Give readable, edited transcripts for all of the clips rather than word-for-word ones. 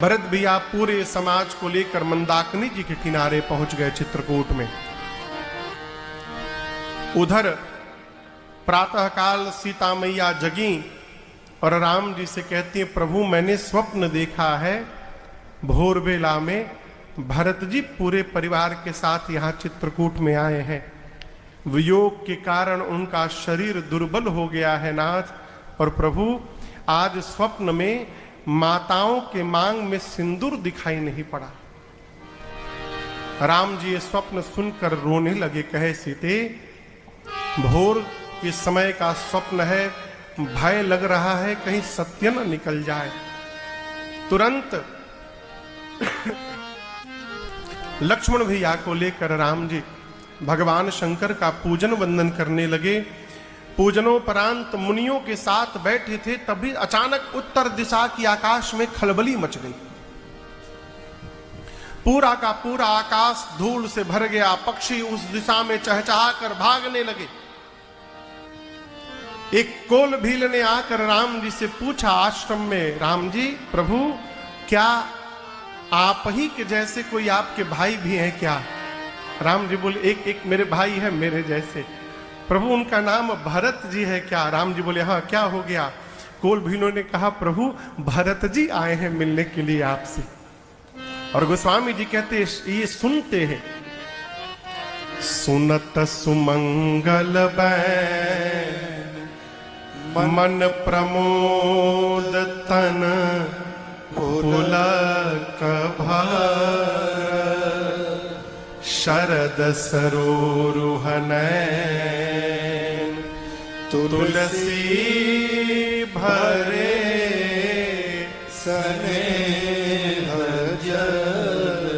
भरत भैया पूरे समाज को लेकर मंदाकिनी जी के किनारे पहुंच गए चित्रकूट में। उधर प्रातःकाल सीता मैया जगी और राम जी से कहती है, प्रभु मैंने स्वप्न देखा है, भोर बेला में भरत जी पूरे परिवार के साथ यहाँ चित्रकूट में आए हैं। वियोग के कारण उनका शरीर दुर्बल हो गया है नाथ, और प्रभु आज स्वप्न में माताओं के मांग में सिंदूर दिखाई नहीं पड़ा। राम जी ये स्वप्न सुनकर रोने लगे, कहे सीते भोर के समय का स्वप्न है, भय लग रहा है कहीं सत्य न निकल जाए। तुरंत लक्ष्मण भैया को लेकर राम जी भगवान शंकर का पूजन वंदन करने लगे। पूजनोपरांत मुनियों के साथ बैठे थे, तभी अचानक उत्तर दिशा की आकाश में खलबली मच गई। पूरा का पूरा आकाश धूल से भर गया। पक्षी उस दिशा में चहचहाकर भागने लगे। एक कोल भील ने आकर राम जी से पूछा आश्रम में, राम जी प्रभु क्या आप ही के जैसे कोई आपके भाई भी हैं क्या? राम जी बोले, एक मेरे भाई है मेरे जैसे। प्रभु उनका नाम भरत जी है क्या? राम जी बोले, हाँ क्या हो गया? कोल भीलों ने कहा, प्रभु भरत जी आए हैं मिलने के लिए आपसे। और गोस्वामी जी कहते ये सुनते हैं, सुनत सुमंगल बैन मन प्रमोद तन पुलक भर शरद सरोरुहन तुलसी भरे स्नेह जल।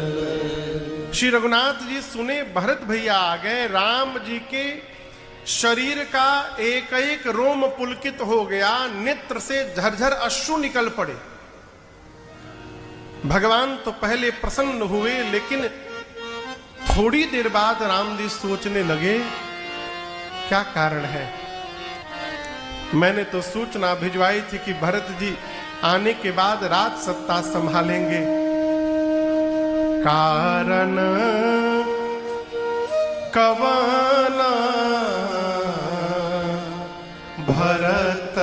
श्री रघुनाथ जी सुने भरत भैया आ गए। राम जी के शरीर का एक एक रोम पुलकित हो गया, नेत्र से झरझर अश्रु निकल पड़े। भगवान तो पहले प्रसन्न हुए, लेकिन थोड़ी देर बाद राम जी सोचने लगे क्या कारण है। मैंने तो सूचना भिजवाई थी कि भरत जी आने के बाद राज सत्ता संभालेंगे। कारण कवना भरत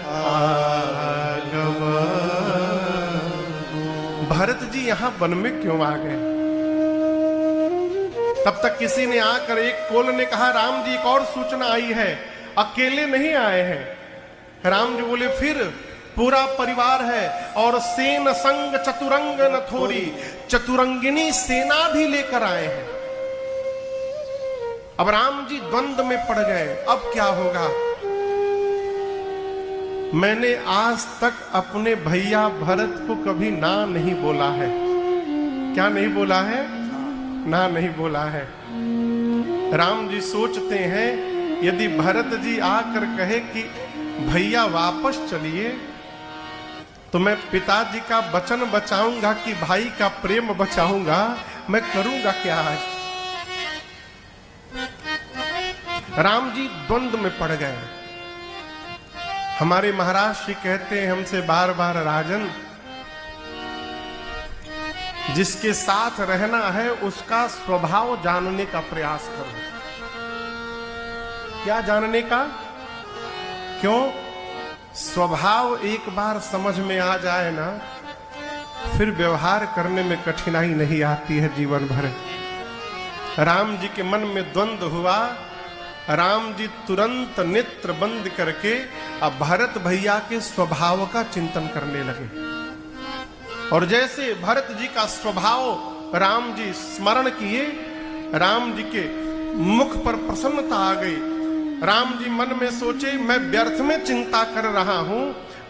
आगम। भरत जी यहां वन में क्यों आ गए? तब तक किसी ने आकर, एक कोल ने कहा, राम जी एक और सूचना आई है, अकेले नहीं आए हैं। राम जी बोले, फिर पूरा परिवार है और सेन संग चतुरंग न थोड़ी, चतुरंगिनी सेना भी लेकर आए हैं। अब राम जी द्वंद्व में पड़ गए, अब क्या होगा? मैंने आज तक अपने भैया भरत को कभी ना नहीं बोला है। क्या नहीं बोला है? ना नहीं बोला है। राम जी सोचते हैं यदि भरत जी आकर कहे कि भैया वापस चलिए, तो मैं पिताजी का वचन बचाऊंगा कि भाई का प्रेम बचाऊंगा? मैं करूंगा क्या आज? राम जी द्वंद्व में पड़ गए। हमारे महाराज जी कहते हैं हमसे बार बार, राजन जिसके साथ रहना है उसका स्वभाव जानने का प्रयास करो। क्या जानने का? क्यों? स्वभाव एक बार समझ में आ जाए ना, फिर व्यवहार करने में कठिनाई नहीं आती है जीवन भर। राम जी के मन में द्वंद्व हुआ। राम जी तुरंत नेत्र बंद करके अब भरत भैया के स्वभाव का चिंतन करने लगे। और जैसे भरत जी का स्वभाव राम जी स्मरण किए, राम जी के मुख पर प्रसन्नता आ गई। राम जी मन में सोचे, मैं व्यर्थ में चिंता कर रहा हूं,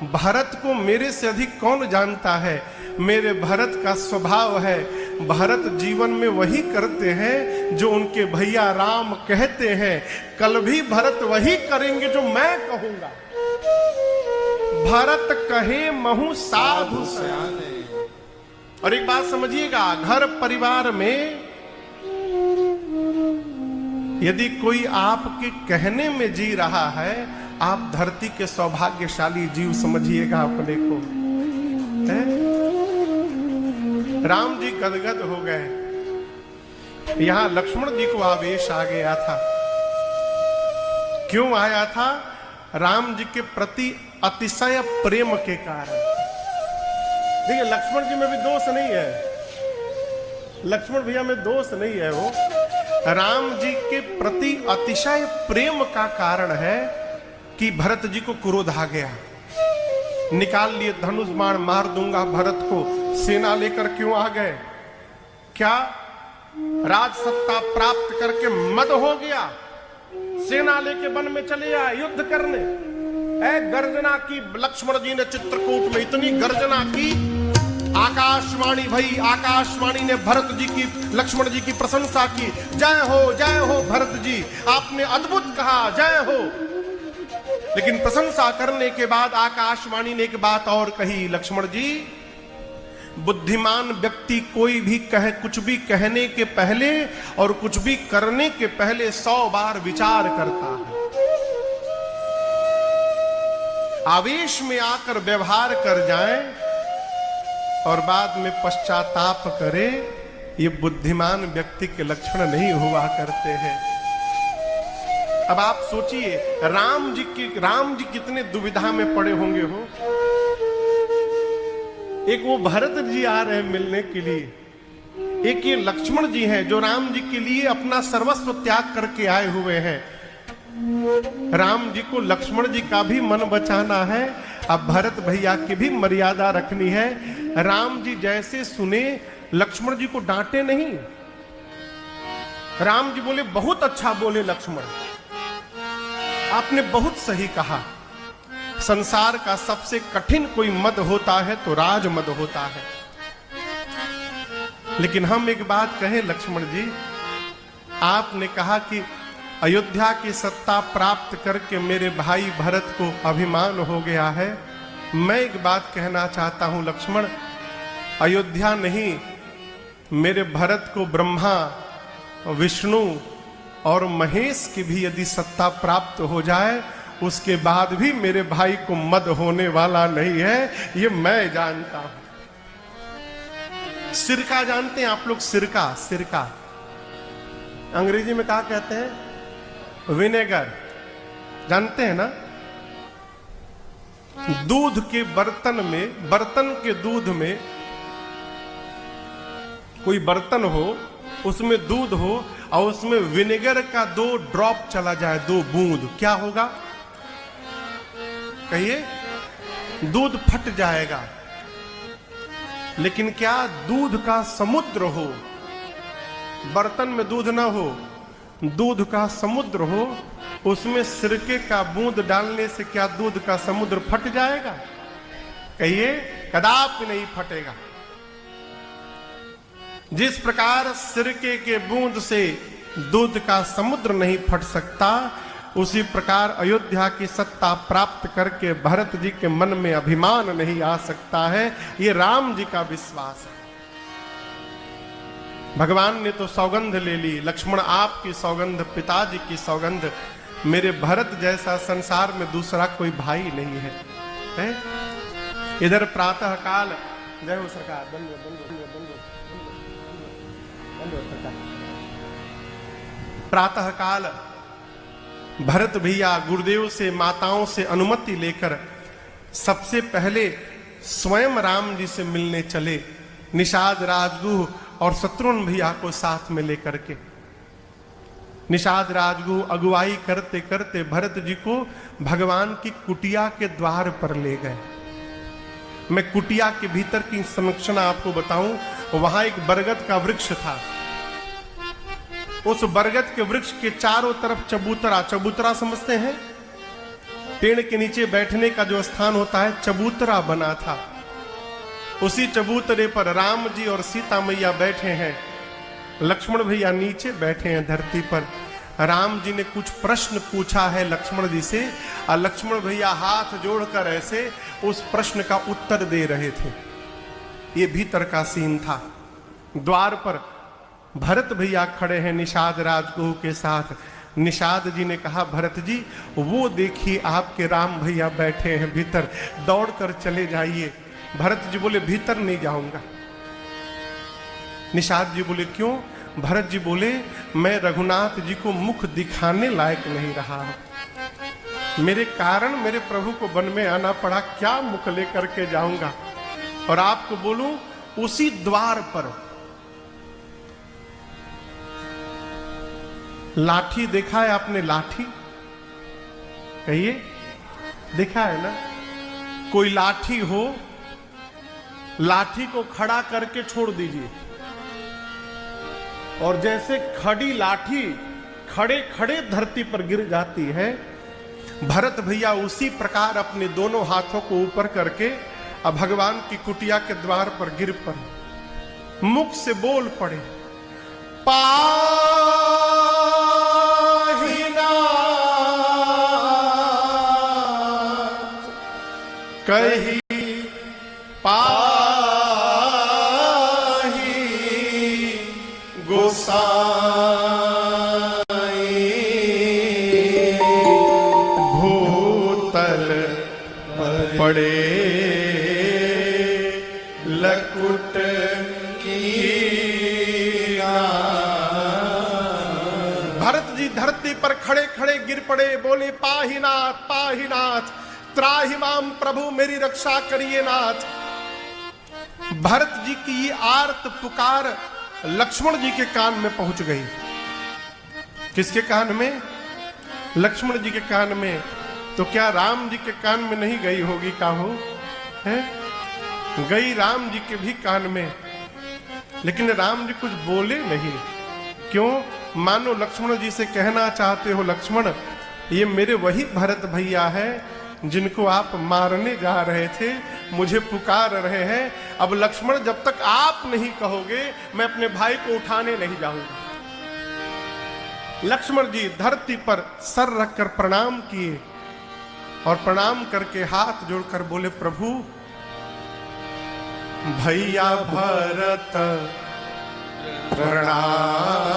भरत को मेरे से अधिक कौन जानता है? मेरे भरत का स्वभाव है, भरत जीवन में वही करते हैं जो उनके भैया राम कहते हैं। कल भी भरत वही करेंगे जो मैं कहूंगा। भरत कहे महु साधु सयाने। और एक बात समझिएगा, घर परिवार में यदि कोई आपके कहने में जी रहा है, आप धरती के सौभाग्यशाली जीव समझिएगा अपने को। है? राम जी गदगद हो गए। यहां लक्ष्मण जी को आवेश आ गया था। क्यों आया था? राम जी के प्रति अतिशय प्रेम के कारण। देखिए, लक्ष्मण जी में भी दोष नहीं है, लक्ष्मण भैया में दोष नहीं है, वो राम जी के प्रति अतिशय प्रेम का कारण है कि भरत जी को क्रोध आ गया। निकाल लिए धनुष बाण, मार दूंगा भरत को। सेना लेकर क्यों आ गए? क्या राज सत्ता प्राप्त करके मद हो गया? सेना लेके वन में चले आए युद्ध करने। गर्जना की लक्ष्मण जी ने चित्रकूट में इतनी गर्जना की, आकाशवाणी भई। आकाशवाणी ने भरत जी की, लक्ष्मण जी की प्रशंसा की। जय हो भरत जी, आपने अद्भुत कहा, जय हो। लेकिन प्रशंसा करने के बाद आकाशवाणी ने एक बात और कही, लक्ष्मण जी, बुद्धिमान व्यक्ति कोई भी कहे, कुछ भी कहने के पहले और कुछ भी करने के पहले 100 बार विचार करता है। आवेश में आकर व्यवहार कर जाए और बाद में पश्चाताप करे, ये बुद्धिमान व्यक्ति के लक्षण नहीं हुआ करते हैं। अब आप सोचिए, राम जी कितने दुविधा में पड़े होंगे हो। एक वो भरत जी आ रहे हैं मिलने के लिए, एक ये लक्ष्मण जी हैं जो राम जी के लिए अपना सर्वस्व त्याग करके आए हुए हैं। राम जी को लक्ष्मण जी का भी मन बचाना है, अब भरत भैया की भी मर्यादा रखनी है। राम जी जैसे सुने, लक्ष्मण जी को डांटे नहीं। राम जी बोले, बहुत अच्छा बोले लक्ष्मण, आपने बहुत सही कहा। संसार का सबसे कठिन कोई मद होता है तो राज मद होता है। लेकिन हम एक बात कहें लक्ष्मण जी, आपने कहा कि अयोध्या की सत्ता प्राप्त करके मेरे भाई भरत को अभिमान हो गया है। मैं एक बात कहना चाहता हूं लक्ष्मण, अयोध्या नहीं, मेरे भरत को ब्रह्मा, विष्णु और महेश की भी यदि सत्ता प्राप्त हो जाए, उसके बाद भी मेरे भाई को मद होने वाला नहीं है, ये मैं जानता हूं। सिरका जानते हैं आप लोग? सिरका, सिरका अंग्रेजी में क्या कहते हैं? विनेगर, जानते हैं ना? दूध के बर्तन में, बर्तन के दूध में, कोई बर्तन हो, उसमें दूध हो और उसमें विनेगर का 2 ड्रॉप चला जाए, 2 बूंद, क्या होगा? कहिए? दूध फट जाएगा। लेकिन क्या दूध का समुद्र हो, बर्तन में दूध ना हो, दूध का समुद्र हो, उसमें सिरके का बूंद डालने से क्या दूध का समुद्र फट जाएगा? कहिए? कदापि नहीं फटेगा। जिस प्रकार सिरके के बूंद से दूध का समुद्र नहीं फट सकता, उसी प्रकार अयोध्या की सत्ता प्राप्त करके भरत जी के मन में अभिमान नहीं आ सकता है। ये राम जी का विश्वास है। भगवान ने तो सौगंध ले ली, लक्ष्मण आपकी सौगंध, पिताजी की सौगंध, मेरे भरत जैसा संसार में दूसरा कोई भाई नहीं है, है? इधर प्रातः काल, जय हो सरकार, प्रातः काल भरत भैया गुरुदेव से, माताओं से अनुमति लेकर सबसे पहले स्वयं राम जी से मिलने चले। निषाद, राजगुह और शत्रुघ्न भैया को साथ में लेकर के। निषाद, राजगुह अगुवाई करते करते भरत जी को भगवान की कुटिया के द्वार पर ले गए। मैं कुटिया के भीतर की संरचना आपको बताऊं, वहां एक बरगद का वृक्ष था। उस बरगद के वृक्ष के चारों तरफ चबूतरा, चबूतरा समझते हैं? पेड़ के नीचे बैठने का जो स्थान होता है, चबूतरा बना था। उसी चबूतरे पर राम जी और सीता मैया बैठे हैं, लक्ष्मण भैया नीचे बैठे हैं धरती पर। राम जी ने कुछ प्रश्न पूछा है लक्ष्मण जी से, और लक्ष्मण भैया हाथ जोड़कर ऐसे उस प्रश्न का उत्तर दे रहे थे। ये भीतर का सीन था। द्वार पर भरत भैया खड़े हैं निषाद राजगुह के साथ। निषाद जी ने कहा, भरत जी वो देखिए आपके राम भैया बैठे हैं भीतर, दौड़कर चले जाइए। भरत जी बोले, भीतर नहीं जाऊंगा। निषाद जी बोले क्यों? भरत जी बोले मैं रघुनाथ जी को मुख दिखाने लायक नहीं रहा, मेरे कारण मेरे प्रभु को वन में आना पड़ा, क्या मुख लेकर के जाऊंगा। और आपको बोलूं उसी द्वार पर लाठी देखा है आपने? लाठी कहिए, देखा है ना? कोई लाठी हो, लाठी को खड़ा करके छोड़ दीजिए और जैसे खड़ी लाठी खड़े खड़े धरती पर गिर जाती है, भरत भैया उसी प्रकार अपने दोनों हाथों को ऊपर करके अब भगवान की कुटिया के द्वार पर गिर पड़े, मुख से बोल पड़े कही पाही गोसाई, भूतल पड़े लकुट की। भरत जी धरती पर खड़े खड़े गिर पड़े, बोले पाहीनाथ पाहीनाथ, त्राहि माम प्रभु, मेरी रक्षा करिए नाथ। भरत जी की ये आर्त पुकार लक्ष्मण जी के कान में पहुंच गई। किसके कान में? लक्ष्मण जी के कान में। तो क्या राम जी के कान में नहीं गई होगी? का हो है? गई राम जी के भी कान में, लेकिन राम जी कुछ बोले नहीं। क्यों? मानो लक्ष्मण जी से कहना चाहते हो, लक्ष्मण ये मेरे वही भरत भैया है जिनको आप मारने जा रहे थे, मुझे पुकार रहे हैं। अब लक्ष्मण जब तक आप नहीं कहोगे मैं अपने भाई को उठाने नहीं जाऊंगा। लक्ष्मण जी धरती पर सर रखकर प्रणाम किए और प्रणाम करके हाथ जोड़कर बोले प्रभु, भैया भरत प्रणाम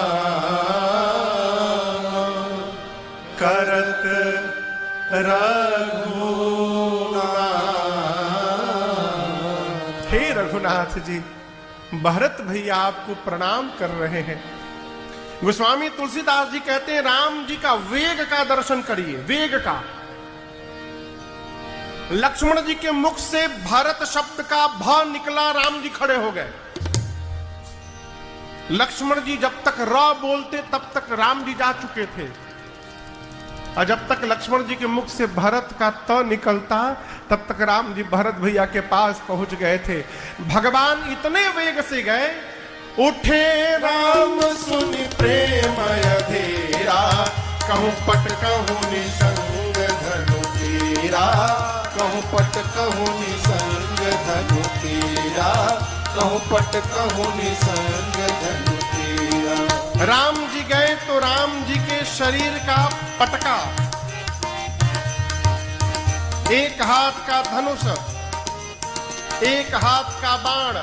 करत रघुनाथ। हे रघुनाथ जी, भरत भैया आपको प्रणाम कर रहे हैं। गोस्वामी तुलसीदास जी कहते हैं राम जी का वेग का दर्शन करिए, वेग का। लक्ष्मण जी के मुख से भरत शब्द का भ निकला, राम जी खड़े हो गए। लक्ष्मण जी जब तक र बोलते तब तक राम जी जा चुके थे, और जब तक लक्ष्मण जी के मुख से भरत का त निकलता तब तक राम जी भरत भैया के पास पहुंच गए थे। भगवान इतने वेग से गए, उठे राम सुनि प्रेम अधीरा, कहूं पट कहूं निसंग धनु तीरा, कहूं पट कहूं निसंग धनु तीरा, कहूं पट कहूं निसंग धनु तीरा। राम जी गए तो राम जी के शरीर का पटका, एक हाथ का धनुष, एक हाथ का बाण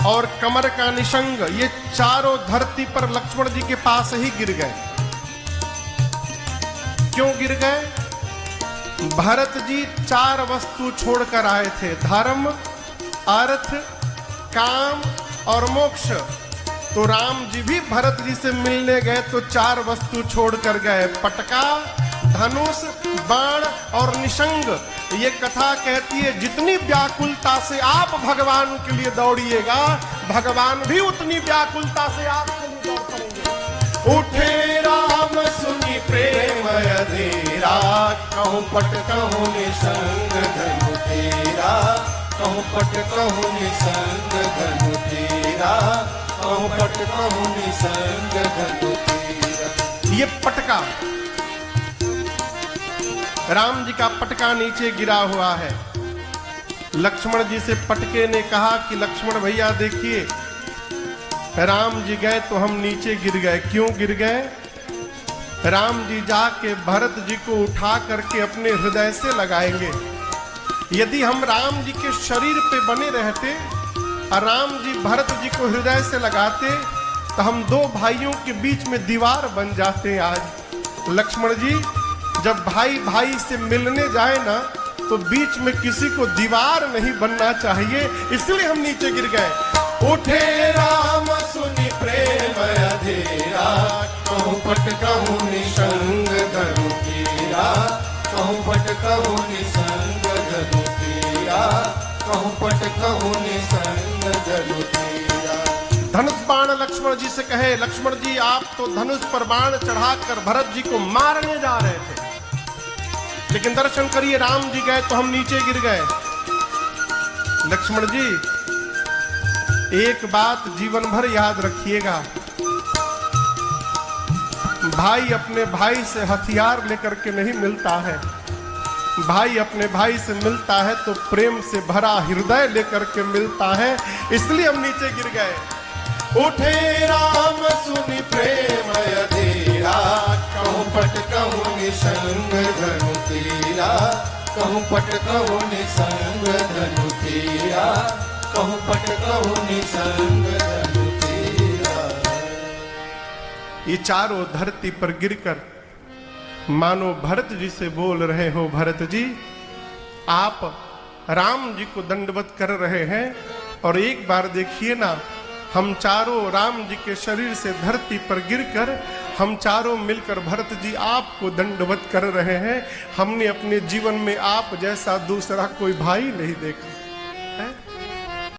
और कमर का निशंग, ये चारों धरती पर लक्ष्मण जी के पास ही गिर गए। क्यों गिर गए? भरत जी 4 वस्तु छोड़कर आए थे, धर्म, अर्थ, काम और मोक्ष। तो राम जी भी भरत जी से मिलने गए तो 4 वस्तु छोड़कर गए, पटका, धनुष, बाण और निशंग। ये कथा कहती है जितनी व्याकुलता से आप भगवान के लिए दौड़िएगा, भगवान भी उतनी व्याकुलता से आपके लिए दौड़ पड़ेंगे। उठे राम सुनि प्रेम अधीरा, कहूं पट कहूं निसंग धनु तीरा, कहूं पट कहूं निसंग धनु तीरा, कहूं पट कहूं निसंग धनु तीरा। ये पटका, राम जी का पटका नीचे गिरा हुआ है। लक्ष्मण जी से पटके ने कहा कि लक्ष्मण भैया देखिए, राम जी गए तो हम नीचे गिर गए। क्यों गिर गए? राम जी जाके भरत जी को उठा करके अपने हृदय से लगाएंगे। यदि हम राम जी के शरीर पे बने रहते और राम जी भरत जी को हृदय से लगाते तो हम 2 भाइयों के बीच में दीवार बन जाते। आज लक्ष्मण जी, जब भाई भाई से मिलने जाए ना तो बीच में किसी को दीवार नहीं बनना चाहिए, इसलिए हम नीचे गिर गए। उठे राम पट कहूँ निसंग धनु तेरा, कहूँ पट कहूँ निसंग धनु तेरा, कहूँ पट कहूँ निसंग धनु तेरा। धनुष बाण लक्ष्मण जी से कहे, लक्ष्मण जी आप तो धनुष पर बाण चढ़ाकर भरत जी को मारने जा रहे थे, लेकिन दर्शन करिए राम जी गए तो हम नीचे गिर गए। लक्ष्मण जी एक बात जीवन भर याद रखिएगा, भाई अपने भाई से हथियार लेकर के नहीं मिलता है, भाई अपने भाई से मिलता है तो प्रेम से भरा हृदय लेकर के मिलता है, इसलिए हम नीचे गिर गए। उठे राम सुनि प्रेम अधीरा, कहूँ पट कहूँ निसंग धनु तेरा, कहूँ पट कहूँ निसंग धनु तेरा, कहूँ पट कहूँ निसंग धनु तेरा। ये चारों धरती पर गिरकर मानो भरत जी से बोल रहे हो, भरत जी आप राम जी को दंडवत कर रहे हैं, और एक बार देखिए ना, हम चारों राम जी के शरीर से धरती पर गिरकर हम चारों मिलकर भरत जी आपको दंडवत कर रहे हैं। हमने अपने जीवन में आप जैसा दूसरा कोई भाई नहीं देखा है।